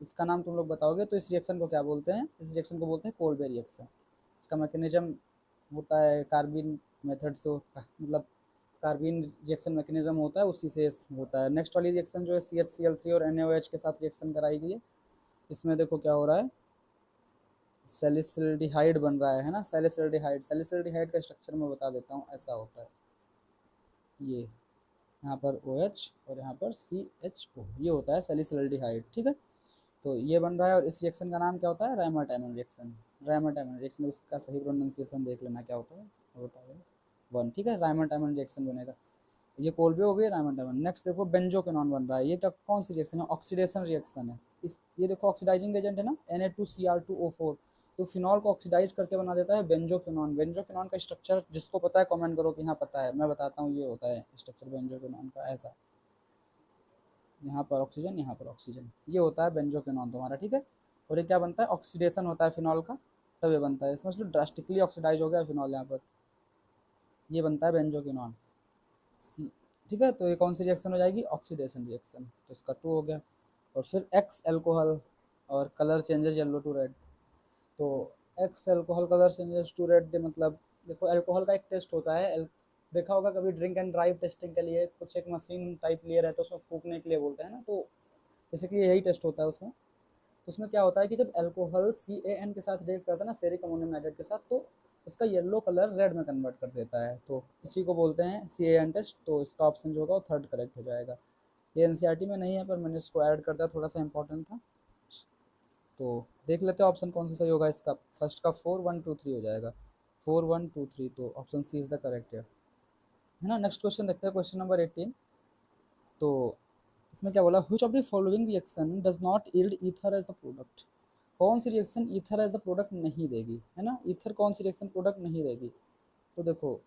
इसका नाम तुम लोग बताओगे तो इस रिएक्शन को क्या बोलते हैं, इस रिएक्शन को बोलते हैं कोल्बे रिएक्शन। इसका मैकेनिज्म होता है कार्बिन मेथड से, मतलब कार्बिन रिएक्शन मैकेनिज्म होता है उसी से होता है। नेक्स्ट वाली रिएक्शन जो है CHCl3 और NaOH के साथ रिएक्शन कराई गई है। इसमें देखो क्या हो रहा है, सैलिसिल्डिहाइड बन रहा है ना, सैलिसिल्डिहाइड का स्ट्रक्चर मैं बता देता हूँ, ऐसा होता है ये, यहाँ पर OH और यहाँ पर CHO, ये होता है सैलिसिल्डिहाइड, ठीक है। तो ये बन रहा है, और इस रिएक्शन का नाम क्या होता है, रायमर-टाइमन रिएक्शन। रायमर-टाइमन रिएक्शन, इसका सही प्रोनाउंसिएशन देख लेना क्या होता है, होता है वन, ठीक है। रायमर-टाइमन रिएक्शन बनेगा, ये कोल्बे हो गई, रायमर-टाइमन। नेक्स्ट देखो बेंजोक्विनोन बन रहा है, ये क्या, कौन सी रिएक्शन है, ऑक्सीडेशन रिएक्शन है। इस ये देखो ऑक्सीडाइजिंग एजेंट है ना, Na2Cr2O4, तो फिनॉल को ऑक्सीडाइज करके बना देता है बेंजोक्विनोन। बेंजोक्विनोन का स्ट्रक्चर जिसको पता है कमेंट करो कि हाँ पता है, मैं बताता हूँ, ये होता है स्ट्रक्चर बेंजोक्विनोन का, ऐसा, यहाँ पर ऑक्सीजन, यहाँ पर ऑक्सीजन, ये होता है बेंजोक्विनोन तुम्हारा, ठीक है। और ये क्या बनता है, ऑक्सीडेशन होता है फिनॉल का, तब ये बनता है। समझ लो ड्रास्टिकली ऑक्सीडाइज हो गया फिनॉल, यहाँ पर ये बनता है बेंजोक्विनोन, ठीक है। तो ये कौन सी रिएक्शन हो जाएगी, ऑक्सीडेशन रिएक्शन, तो इसका 2 हो गया। और फिर एक्स एल्कोहल, और colour changes yellow to red. तो एक्स अल्कोहल कलर्स इंजस्ट टू रेड, मतलब देखो अल्कोहल का एक टेस्ट होता है, देखा होगा कभी ड्रिंक एंड ड्राइव टेस्टिंग के लिए कुछ एक मशीन टाइप लिए रहता है, उसमें फूकने के लिए बोलते हैं ना, तो बेसिकली यही टेस्ट होता है उसमें। तो उसमें क्या होता है कि जब अल्कोहल CaN के साथ रिएक्ट करता है ना, सेरिक अमोनियम नाइट्रेट के साथ, तो उसका येलो कलर रेड में कन्वर्ट कर देता है, तो इसी को बोलते हैं CaN टेस्ट। तो इसका ऑप्शन जो होगा वो थर्ड करेक्ट हो जाएगा। ये एनसीईआरटी में नहीं है पर मैंने इसको ऐड कर दिया, थोड़ा सा इंपॉर्टेंट था। तो देख लेते हैं ऑप्शन कौन सा सही होगा इसका। फर्स्ट का 4123 हो जाएगा, 4123, तो option C is the correct है ना। नेक्स्ट क्वेश्चन देखते हैं, क्वेश्चन नंबर 18। तो इसमें क्या बोला, which of the following reaction does not yield ether as the product. कौन सी reaction ether as the product नहीं देगी, है ना, ईथर कौन सी रिएक्शन प्रोडक्ट नहीं देगी। तो देखो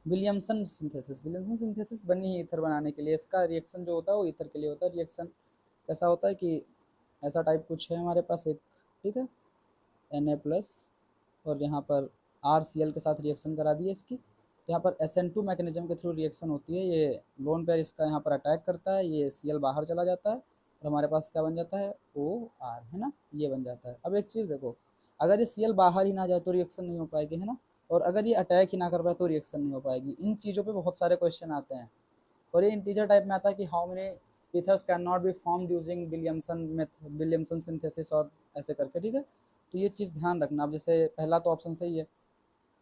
विलियमसन सिंथेसिस बनी है ईथर बनाने के लिए, इसका रिएक्शन जो होता है वो ईथर के लिए होता है। रिएक्शन ऐसा होता है कि ऐसा टाइप कुछ है हमारे पास एक, ठीक है, Na+ और यहाँ पर RCl के साथ रिएक्शन करा दिए इसकी, तो यहाँ पर SN2 मैकेनिज्म के थ्रू रिएक्शन होती है। ये लोन पेयर इसका यहाँ पर अटैक करता है, ये Cl बाहर चला जाता है और हमारे पास क्या बन जाता है, OR, है ना, ये बन जाता है। अब एक चीज़ देखो, अगर ये Cl बाहर ही ना जाए तो रिएक्शन नहीं हो पाएगी, है ना, और अगर ये अटैक ही ना कर पाए तो रिएक्शन नहीं हो पाएगी। इन चीज़ों पर बहुत सारे क्वेश्चन आते हैं और ये इंटीजर टाइप में आता है कि how many ethers can not be formed using Williamson synthesis और ऐसे करके, ठीक है। तो ये चीज़ ध्यान रखना। अब जैसे पहला तो ऑप्शन सही है,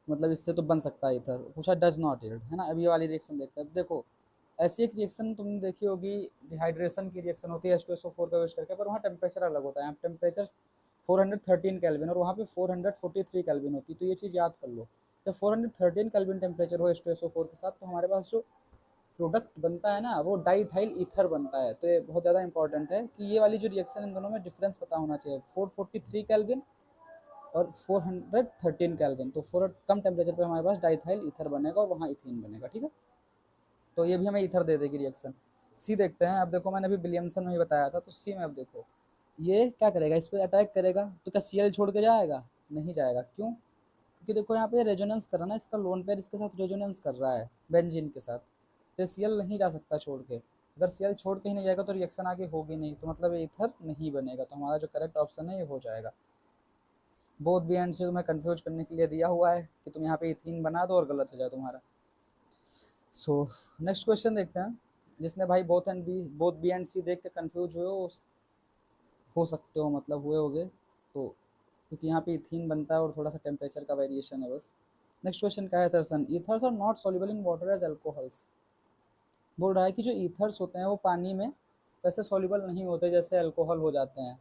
मतलब इससे तो बन सकता है ईथर, पूछा डज नॉट यील्ड, है ना। अब ये वाली रिएक्शन देखते हैं। अब देखो ऐसी एक रिएक्शन तुमने देखी होगी, डिहाइड्रेशन की रिएक्शन होती है H2SO4 का यूज करके, पर वहाँ टेम्परेचर अलग होता है। यहाँ टेम्परेचर 413 केल्विन और वहाँ पे 443 केल्विन होती है, तो ये चीज़ याद कर लो। जब 413 केल्विन टेम्परेचर हो H2SO4 के साथ, तो हमारे पास जो प्रोडक्ट बनता है ना, वो डाइथाइल ईथर बनता है। तो ये बहुत ज़्यादा इंपॉर्टेंट है कि ये वाली जो रिएक्शन, इन दोनों में डिफरेंस पता होना चाहिए। 443 केल्विन और 413 केल्विन, तो 4 कम टेम्परेचर पे हमारे पास डाइथाइल ईथर बनेगा और वहाँ इथीन बनेगा, ठीक है। तो ये भी हमें ईथर दे देगी रिएक्शन। सी देखते हैं। अब देखो मैंने अभी विलियमसन में ही बताया था, तो सी में अब देखो ये क्या करेगा, इस पर अटैक करेगा, तो क्या Cl छोड़ के जाएगा, नहीं जाएगा। क्यों, क्योंकि देखो यहाँ पे रेजोनेंस कर रहा है ना, इसका लोन पेयर इसके साथ रेजोनेंस कर रहा है बेंजीन के साथ, तो Cl नहीं जा सकता छोड़ के। अगर Cl छोड़ के ही नहीं जाएगा तो रिएक्शन आगे होगी नहीं, तो मतलब ईथर नहीं बनेगा। तो हमारा जो करेक्ट ऑप्शन है ये हो जाएगा। बोथ बी एंड से तुम्हें कंफ्यूज करने के लिए दिया हुआ है कि तुम यहाँ पे इथीन बना दो और गलत हो जाए तुम्हारा। सो नेक्स्ट क्वेश्चन देखते हैं। जिसने भाई बोथ बी एंड सी देख के कंफ्यूज हुए हो सकते हो, मतलब हुए होगे, तो क्योंकि यहाँ पे इथीन बनता है और थोड़ा सा टेम्परेचर का वेरिएशन है बस। नेक्स्ट क्वेश्चन क्या है, certain ethers are not soluble in water as alcohols. बोल रहा है कि जो ईथर्स होते हैं वो पानी में वैसे सॉल्युबल नहीं होते जैसे अल्कोहल हो जाते हैं।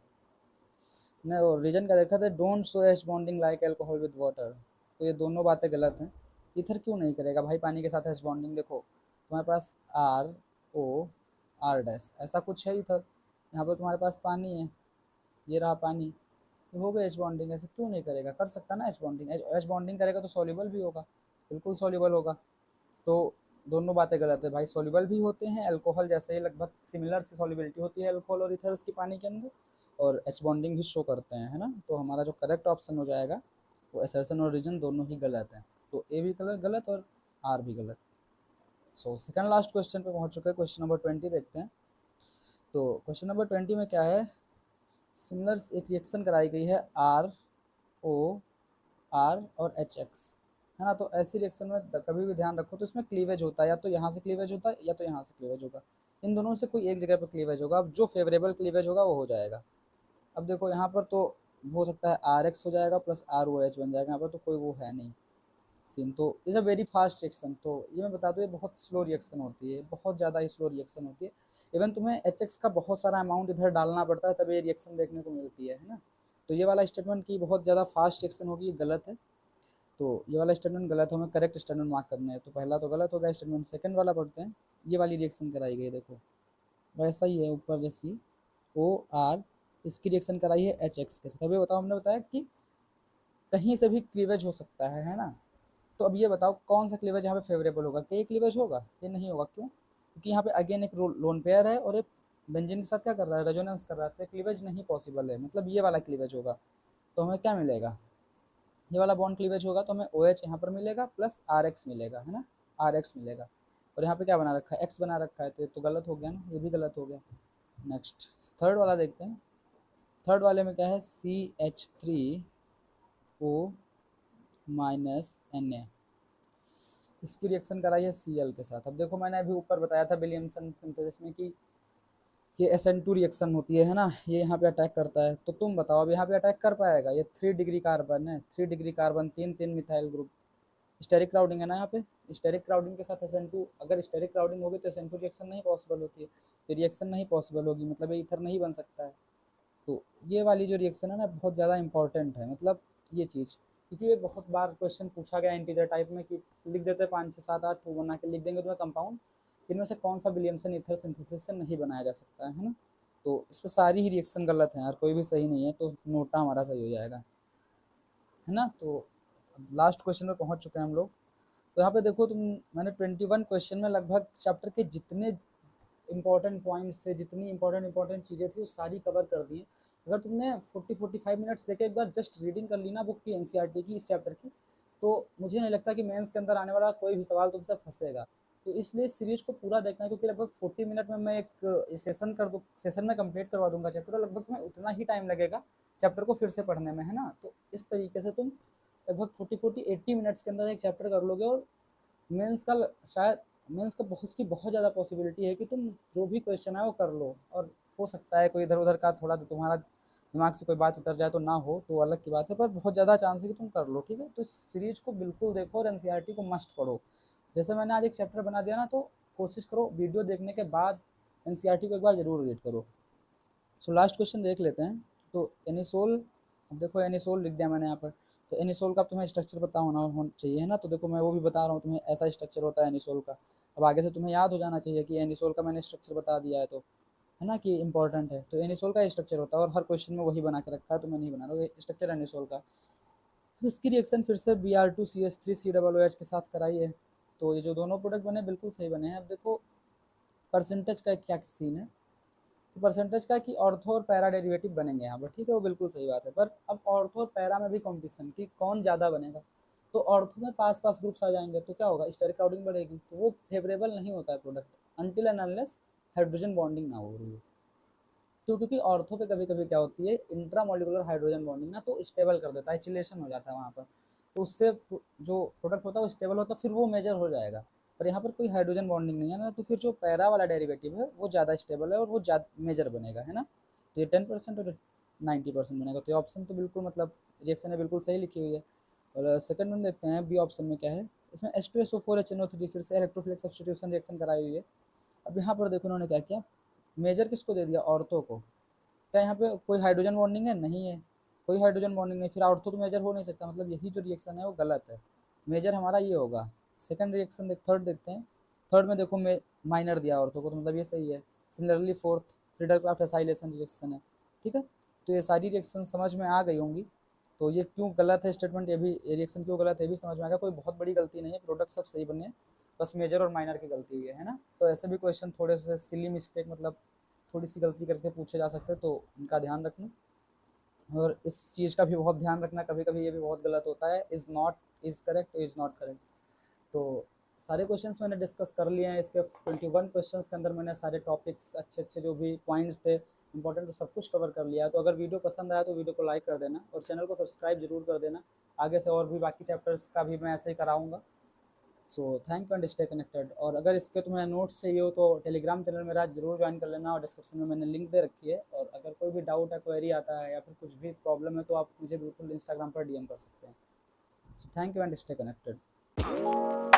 ने और रीजन क्या देखा था, don't show H bonding like alcohol with water. तो ये दोनों बातें गलत हैं। ईथर क्यों नहीं करेगा भाई पानी के साथ एच बॉन्डिंग। देखो तुम्हारे पास RO R' ऐसा कुछ है ईथर, यहाँ पर तुम्हारे पास पानी है, ये रहा पानी, ये हो गया एच बॉन्डिंग। ऐसे क्यों नहीं करेगा, कर सकता ना एच बॉन्डिंग। एच बॉन्डिंग करेगा तो सॉल्युबल भी होगा, बिल्कुल सॉल्युबल होगा। तो दोनों बातें गलत है भाई, सॉल्युबल भी होते हैं अल्कोहल जैसे ही, लगभग सिमिलर सी सॉल्युबिलिटी होती है अल्कोहल और ईथर्स की पानी के अंदर, और एच बॉन्डिंग भी शो करते हैं, है ना। तो हमारा जो करेक्ट ऑप्शन हो जाएगा वो असर्शन और रीजन दोनों ही गलत हैं। तो ए भी गलत और आर भी गलत। सो सेकंड लास्ट क्वेश्चन पे पहुंच चुके हैं, क्वेश्चन नंबर 20 देखते हैं। तो क्वेश्चन नंबर 20 में क्या है, सिमिलर एक रिएक्शन कराई गई है RO R और HX, है ना। तो ऐसी रिएक्शन में कभी भी ध्यान रखो, तो इसमें क्लीवेज होता है, या तो यहाँ से क्लीवेज होता है या तो यहाँ से क्लीवेज होगा। इन दोनों से कोई एक जगह पर क्लीवेज होगा। अब जो फेवरेबल क्लीवेज होगा वो हो जाएगा। अब देखो यहाँ पर तो हो सकता है RX हो जाएगा प्लस ROH बन जाएगा, यहाँ पर तो कोई वो है नहीं सीन। तो is a very fast reaction. तो ये मैं बता दूँ ये बहुत स्लो रिएक्शन होती है, बहुत ज़्यादा ही स्लो रिएक्शन होती है। इवन तुम्हें HX का बहुत सारा अमाउंट इधर डालना पड़ता है तब ये रिएक्शन देखने को मिलती है ना। तो ये वाला स्टेटमेंट की बहुत ज़्यादा फास्ट रिएक्शन होगी, ये गलत है। तो ये वाला स्टेटमेंट गलत है, हमें करेक्ट स्टेटमेंट मार्क करना है। तो पहला तो गलत हो गया स्टेटमेंट। सेकंड वाला पढ़ते हैं। ये वाली रिएक्शन कराई गई, देखो वैसा ही है ऊपर जैसी OR, इसकी रिएक्शन कराई है HX के साथ। अभी बताओ, हमने बताया कि कहीं से भी क्लीवेज हो सकता है ना। तो अब ये बताओ कौन सा क्लीवेज यहाँ पे फेवरेबल होगा, क्या ये क्लीवेज होगा, ये नहीं होगा। क्यों, क्योंकि यहाँ पे अगेन एक लोन पेयर है और एक बेंजीन के साथ क्या कर रहा है, रेजोनेंस कर रहा है, तो क्लीवेज नहीं पॉसिबल है। मतलब ये वाला क्लीवेज होगा। तो हमें क्या मिलेगा, ये वाला बॉन्ड क्लीवेज होगा, तो हमें OH यहाँ पर मिलेगा प्लस RX मिलेगा, है ना, RX मिलेगा। और यहाँ पे क्या बना रखा है, X बना रखा है, तो ये तो गलत हो गया ना, ये भी गलत हो गया। नेक्स्ट थर्ड वाला देखते हैं। थर्ड वाले में क्या है, CH3 ओ माइनस Na, इसकी रिएक्शन कराई है Cl के साथ। अब देखो मैंने अभी ऊपर बताया था विलियमसन सिंथेसिस में कि ये SN2 रिएक्शन होती है ना, ये यहाँ पे अटैक करता है। तो तुम बताओ अब यहाँ पे अटैक कर पाएगा? ये 3 डिग्री कार्बन है, 3 degree carbon, 3 methyl group, steric crowding है ना यहाँ पे। स्टेरिक क्राउडिंग के साथ SN2, अगर स्टेरिक क्राउडिंग होगी तो SN2 रिएक्शन नहीं पॉसिबल होती है, तो रिएक्शन नहीं पॉसिबल होगी, मतलब ये ईथर नहीं बन सकता है। तो ये वाली जो रिएक्शन है ना बहुत ज़्यादा इंपॉर्टेंट है, मतलब ये चीज़, क्योंकि ये बहुत बार क्वेश्चन पूछा गया इंटीजर टाइप में कि लिख देते हैं 5 6 7 8 बना के लिख देंगे तुम्हें कंपाउंड, इनमें से कौन सा विलियमसन ईथर सिंथेसिस से नहीं बनाया जा सकता है ना। तो इस पर सारी ही रिएक्शन गलत है यार, कोई भी सही नहीं है, तो नोटा हमारा सही हो जाएगा, है ना। तो लास्ट क्वेश्चन में पहुंच चुके हैं हम लोग। तो यहाँ पे देखो तुम, मैंने 21 क्वेश्चन में लगभग चैप्टर के जितने इंपॉर्टेंट पॉइंट्स से, जितनी इंपॉर्टेंट चीज़ें थी वो सारी कवर कर दी हैं। अगर तुमने 40-45 मिनट्स देके एक बार जस्ट रीडिंग कर ली ना बुक की, एनसीईआरटी की इस चैप्टर की, तो मुझे नहीं लगता कि मेंस के अंदर आने वाला कोई भी सवाल तुमसे फंसेगा। तो इसलिए सीरीज को पूरा देखना है, क्योंकि लगभग 40 मिनट में मैं एक सेशन कर दूँ, सेशन में कंप्लीट करवा दूंगा चैप्टर, और लगभग तुम्हें उतना ही टाइम लगेगा चैप्टर को फिर से पढ़ने में, है ना। तो इस तरीके से तुम लगभग 40-80 मिनट्स के अंदर एक चैप्टर कर लोगे, और मेंस का शायद, मेंस का बहुत, उसकी बहुत ज़्यादा पॉसिबिलिटी है कि तुम जो भी क्वेश्चन है वो कर लो, और हो सकता है कोई इधर उधर का थोड़ा तुम्हारा दिमाग से कोई बात उतर जाए तो ना हो, तो अलग की बात है, पर बहुत ज़्यादा चांस है कि तुम कर लो, ठीक है। तो इस सीरीज को बिल्कुल देखो और एनसीईआरटी को मस्ट पढ़ो। जैसे मैंने आज एक चैप्टर बना दिया ना, तो कोशिश करो वीडियो देखने के बाद एनसीईआरटी को एक बार जरूर रीड करो। सो लास्ट क्वेश्चन देख लेते हैं। तो एनिसोल, अब देखो एनिसोल लिख दिया मैंने यहाँ पर, तो एनिसोल का तुम्हें स्ट्रक्चर पता होना चाहिए, है ना। तो देखो मैं वो भी बता रहा हूँ तुम्हें, ऐसा स्ट्रक्चर होता है एनिसोल का। अब आगे से तुम्हें याद हो जाना चाहिए कि एनिसोल का मैंने स्ट्रक्चर बता दिया है, तो है ना कि इंपॉर्टेंट है। तो एनिसोल का स्ट्रक्चर होता है, और हर क्वेश्चन में वही बना के रखा है, तो मैं नहीं बना रहा हूँ स्ट्रक्चर एनिसोल का। तो इसकी रिएक्शन फिर से Br2CH3COOH के साथ कराई है। तो ये जो दोनों प्रोडक्ट बने बिल्कुल सही बने हैं। अब देखो परसेंटेज का क्या सीन है, तो परसेंटेज का कि ऑर्थो और पैरा डेरिवेटिव बनेंगे यहाँ पर, ठीक है, वो बिल्कुल सही बात है। पर अब ऑर्थो और पैरा में भी कॉम्पिटिशन कि कौन ज़्यादा बनेगा। तो ऑर्थो में पास पास ग्रुप्स आ जाएंगे, तो क्या होगा, स्टेरिक क्राउडिंग बढ़ेगी, तो वो फेवरेबल नहीं होता है product, until and unless hydrogen bonding ना हो रही है। तो क्योंकि ऑर्थो पे कभी कभी क्या होती है, इंट्रामोलिकुलर हाइड्रोजन बॉन्डिंग ना, तो स्टेबल कर देता है, चिलेशन हो जाता है वहाँ पर, तो उससे जो प्रोडक्ट होता है वो स्टेबल होता है, फिर वो मेजर हो जाएगा। पर यहाँ पर कोई हाइड्रोजन बॉन्डिंग नहीं है ना, तो फिर जो पैरा वाला डेरिवेटिव है वो ज़्यादा स्टेबल है और वो ज़्यादा मेजर बनेगा, है ना। तो ये 10% और 90% बनेगा। तो ये ऑप्शन तो बिल्कुल, मतलब रिएक्शन है बिल्कुल सही लिखी हुई है। और सेकंड वन देखते हैं बी ऑप्शन में क्या है। इसमें H2SO4HNO3 फिर से इलेक्ट्रोफिलिक सब्स्टिट्यूशन रिएक्शन कराई हुई है। अब यहाँ पर देखो उन्होंने क्या किया, मेजर किसको दे दिया, ऑर्थो को। क्या यहाँ पे कोई हाइड्रोजन बॉन्डिंग है, नहीं है, कोई हाइड्रोजन बॉन्डिंग नहीं, फिर ऑर्थो तो मेजर हो नहीं सकता, मतलब यही जो रिएक्शन है वो गलत है, मेजर हमारा ये होगा। सेकंड रिएक्शन थर्ड देखते हैं। थर्ड में देखो माइनर दिया ऑर्थो को, तो मतलब ये सही है। Similarly fourth Friedel Crafts acylation reaction है, ठीक है। तो ये सारी रिएक्शन समझ में आ गई होंगी। तो ये क्यों गलत है स्टेटमेंट, ये भी रिएक्शन क्यों गलत है भी समझ में आ गया। कोई बहुत बड़ी गलती नहीं है, प्रोडक्ट सब सही बने, बस मेजर और माइनर की गलती है ना। तो ऐसे भी क्वेश्चन थोड़े से सिली मिस्टेक, मतलब थोड़ी सी गलती करके पूछे जा सकते हैं, तो इनका ध्यान रखना। और इस चीज़ का भी बहुत ध्यान रखना, कभी कभी ये भी बहुत गलत होता है, is not is correct, is not correct. तो सारे क्वेश्चंस मैंने डिस्कस कर लिए हैं। इसके 21 क्वेश्चंस के अंदर मैंने सारे टॉपिक्स अच्छे अच्छे जो भी पॉइंट्स थे इंपॉर्टेंट, तो सब कुछ कवर कर लिया है। तो अगर वीडियो पसंद आया तो वीडियो को लाइक कर देना और चैनल को सब्सक्राइब जरूर कर देना। आगे से और भी बाकी चैप्टर्स का भी मैं ऐसे ही कराऊंगा। So thank you and stay connected. और अगर इसके तुम्हें नोट्स चाहिए हो तो टेलीग्राम चैनल मेरा जरूर ज्वाइन कर लेना, और डिस्क्रिप्शन में मैंने लिंक दे रखी है। और अगर कोई भी डाउट है, क्वेरी आता है या फिर कुछ भी प्रॉब्लम है, तो आप मुझे बिल्कुल इंस्टाग्राम पर DM कर सकते हैं। So thank you and stay connected.